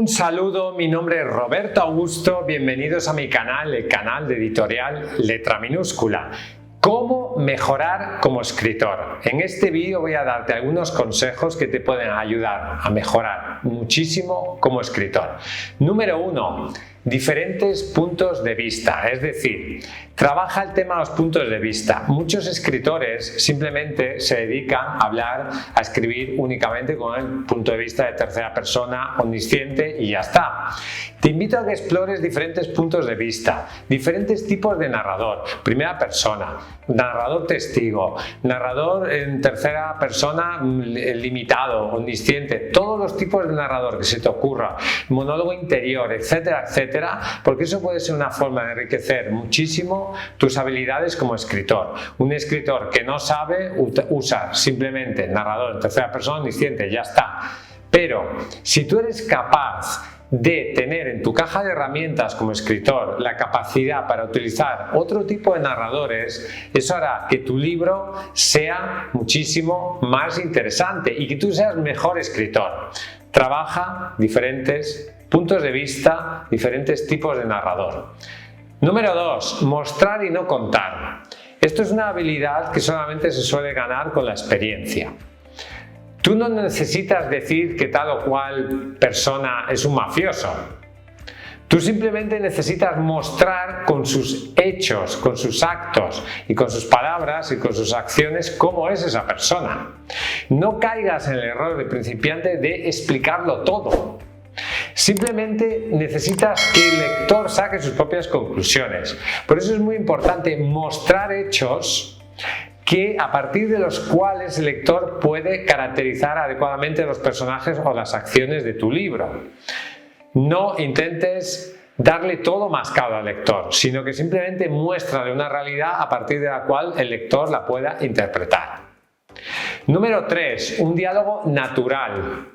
Un saludo, mi nombre es Roberto Augusto, bienvenidos a mi canal, el canal de editorial Letra Minúscula. ¿Cómo mejorar como escritor? En este vídeo voy a darte algunos consejos que te pueden ayudar a mejorar muchísimo como escritor. Número 1. Diferentes puntos de vista, es decir, trabaja el tema de los puntos de vista. Muchos escritores simplemente se dedican a hablar, a escribir únicamente con el punto de vista de tercera persona, omnisciente y ya está. Te invito a que explores diferentes puntos de vista, diferentes tipos de narrador, primera persona, narrador testigo, narrador en tercera persona limitado, omnisciente, todos los tipos de narrador que se te ocurra, monólogo interior, etcétera, etcétera, porque eso puede ser una forma de enriquecer muchísimo tus habilidades como escritor. Un escritor que no sabe usa simplemente narrador en tercera persona omnisciente, ya está. Pero si tú eres capaz de tener en tu caja de herramientas como escritor la capacidad para utilizar otro tipo de narradores, eso hará que tu libro sea muchísimo más interesante y que tú seas mejor escritor. Trabaja diferentes puntos de vista, diferentes tipos de narrador. Número 2. Mostrar y no contar. Esto es una habilidad que solamente se suele ganar con la experiencia. Tú no necesitas decir que tal o cual persona es un mafioso. Tú simplemente necesitas mostrar con sus hechos, con sus actos y con sus palabras y con sus acciones cómo es esa persona. No caigas en el error de principiante de explicarlo todo. Simplemente necesitas que el lector saque sus propias conclusiones. Por eso es muy importante mostrar hechos que a partir de los cuales el lector puede caracterizar adecuadamente los personajes o las acciones de tu libro. No intentes darle todo mascado al lector, sino que simplemente muéstrale una realidad a partir de la cual el lector la pueda interpretar. Número 3. Un diálogo natural.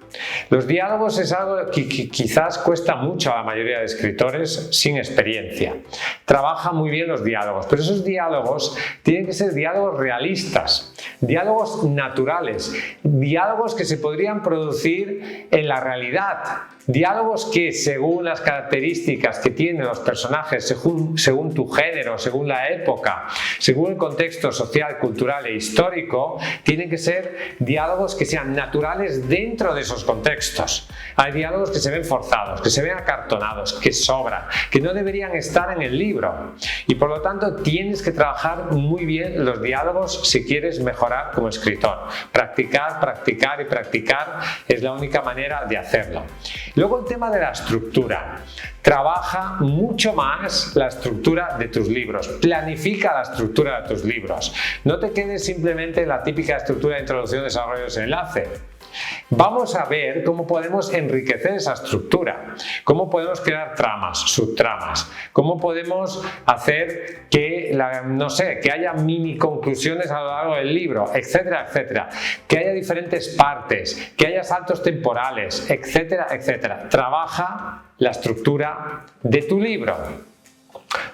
Los diálogos es algo que quizás cuesta mucho a la mayoría de escritores sin experiencia. Trabaja muy bien los diálogos, pero esos diálogos tienen que ser diálogos realistas, diálogos naturales, diálogos que se podrían producir en la realidad, diálogos que según las características que tienen los personajes, según tu género, según la época, según el contexto social, cultural e histórico, tienen que ser diálogos que sean naturales dentro de esos contextos. Hay diálogos que se ven forzados, que se ven acartonados, que sobran, que no deberían estar en el libro. Y por lo tanto tienes que trabajar muy bien los diálogos si quieres mejorar como escritor. Practicar, practicar y practicar es la única manera de hacerlo. Luego el tema de la estructura. Trabaja mucho más la estructura de tus libros. Planifica la estructura de tus libros. No te quedes simplemente en la típica estructura de introducción, desarrollo, desenlace. Vamos a ver cómo podemos enriquecer esa estructura, cómo podemos crear tramas, subtramas, cómo podemos hacer que, que haya mini conclusiones a lo largo del libro, etcétera, etcétera, que haya diferentes partes, que haya saltos temporales, etcétera, etcétera. Trabaja la estructura de tu libro.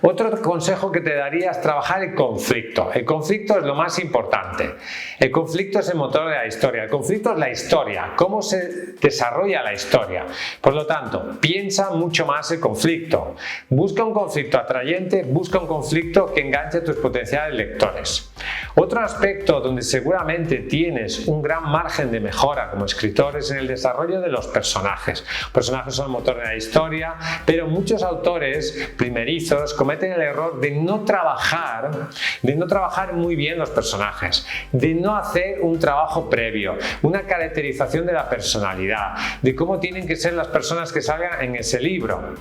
Otro consejo que te daría es trabajar el conflicto. El conflicto es lo más importante. El conflicto es el motor de la historia. El conflicto es la historia, cómo se desarrolla la historia. Por lo tanto, piensa mucho más el conflicto. Busca un conflicto atrayente, busca un conflicto que enganche a tus potenciales lectores. Otro aspecto donde seguramente tienes un gran margen de mejora como escritor es en el desarrollo de los personajes. Los personajes son el motor de la historia, pero muchos autores primerizos cometen el error de no trabajar muy bien los personajes, de no hacer un trabajo previo, una caracterización de la personalidad, de cómo tienen que ser las personas que salgan en ese libro.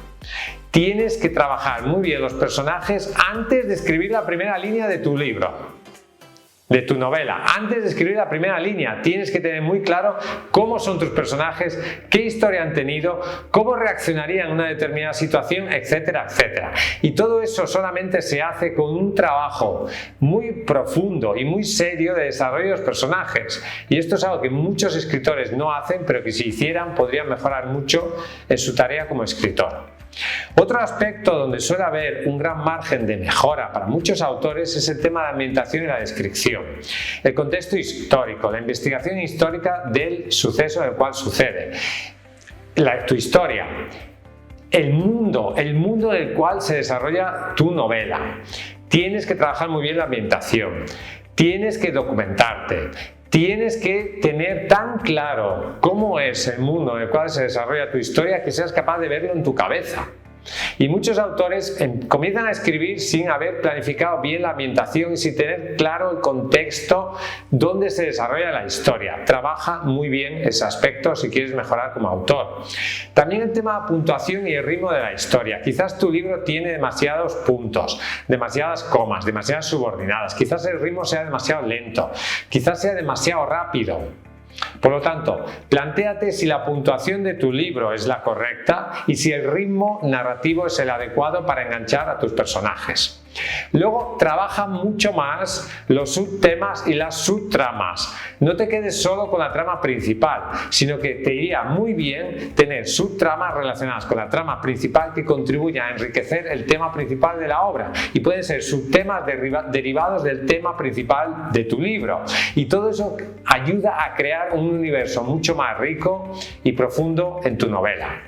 Tienes que trabajar muy bien los personajes antes de escribir la primera línea de tu libro, de tu novela. Antes de escribir la primera línea tienes que tener muy claro cómo son tus personajes, qué historia han tenido, cómo reaccionarían en una determinada situación, etcétera, etcétera. Y todo eso solamente se hace con un trabajo muy profundo y muy serio de desarrollo de los personajes. Y esto es algo que muchos escritores no hacen, pero que si hicieran podrían mejorar mucho en su tarea como escritor. Otro aspecto donde suele haber un gran margen de mejora para muchos autores es el tema de la ambientación y la descripción. El contexto histórico, la investigación histórica del suceso en el cual sucede. tu historia, el mundo del cual se desarrolla tu novela. Tienes que trabajar muy bien la ambientación, tienes que documentarte, tienes que tener tan claro cómo es el mundo en el cual se desarrolla tu historia que seas capaz de verlo en tu cabeza. Y muchos autores comienzan a escribir sin haber planificado bien la ambientación y sin tener claro el contexto donde se desarrolla la historia. Trabaja muy bien ese aspecto si quieres mejorar como autor. También el tema de puntuación y el ritmo de la historia. Quizás tu libro tiene demasiados puntos, demasiadas comas, demasiadas subordinadas. Quizás el ritmo sea demasiado lento, quizás sea demasiado rápido. Por lo tanto, plantéate si la puntuación de tu libro es la correcta y si el ritmo narrativo es el adecuado para enganchar a tus personajes. Luego, trabaja mucho más los subtemas y las subtramas. No te quedes solo con la trama principal, sino que te iría muy bien tener subtramas relacionadas con la trama principal que contribuyan a enriquecer el tema principal de la obra. Y pueden ser subtemas derivados del tema principal de tu libro. Y todo eso ayuda a crear un universo mucho más rico y profundo en tu novela.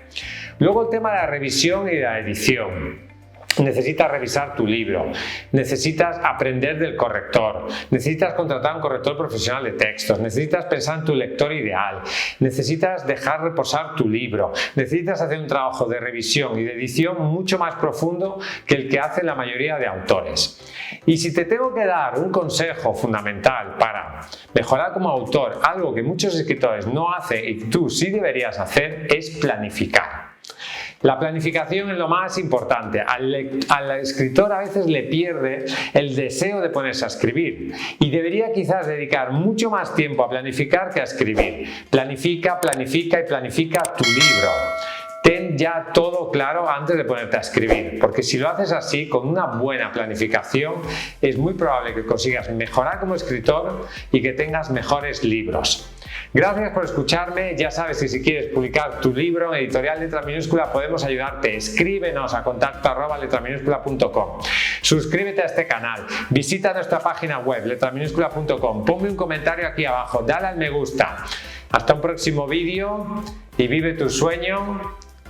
Luego, el tema de la revisión y de la edición. Necesitas revisar tu libro, necesitas aprender del corrector, necesitas contratar un corrector profesional de textos, necesitas pensar en tu lector ideal, necesitas dejar reposar tu libro, necesitas hacer un trabajo de revisión y de edición mucho más profundo que el que hacen la mayoría de autores. Y si te tengo que dar un consejo fundamental para mejorar como autor, algo que muchos escritores no hacen y tú sí deberías hacer, es planificar. La planificación es lo más importante. Al escritor a veces le pierde el deseo de ponerse a escribir y debería quizás dedicar mucho más tiempo a planificar que a escribir. Planifica, planifica y planifica tu libro. Ten ya todo claro antes de ponerte a escribir, porque si lo haces así, con una buena planificación, es muy probable que consigas mejorar como escritor y que tengas mejores libros. Gracias por escucharme. Ya sabes que si quieres publicar tu libro en Editorial Letra Minúscula podemos ayudarte. Escríbenos a contacto@letraminúscula.com. Suscríbete a este canal, visita nuestra página web letraminúscula.com, ponme un comentario aquí abajo, dale al me gusta. Hasta un próximo vídeo y vive tu sueño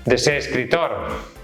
de ser escritor.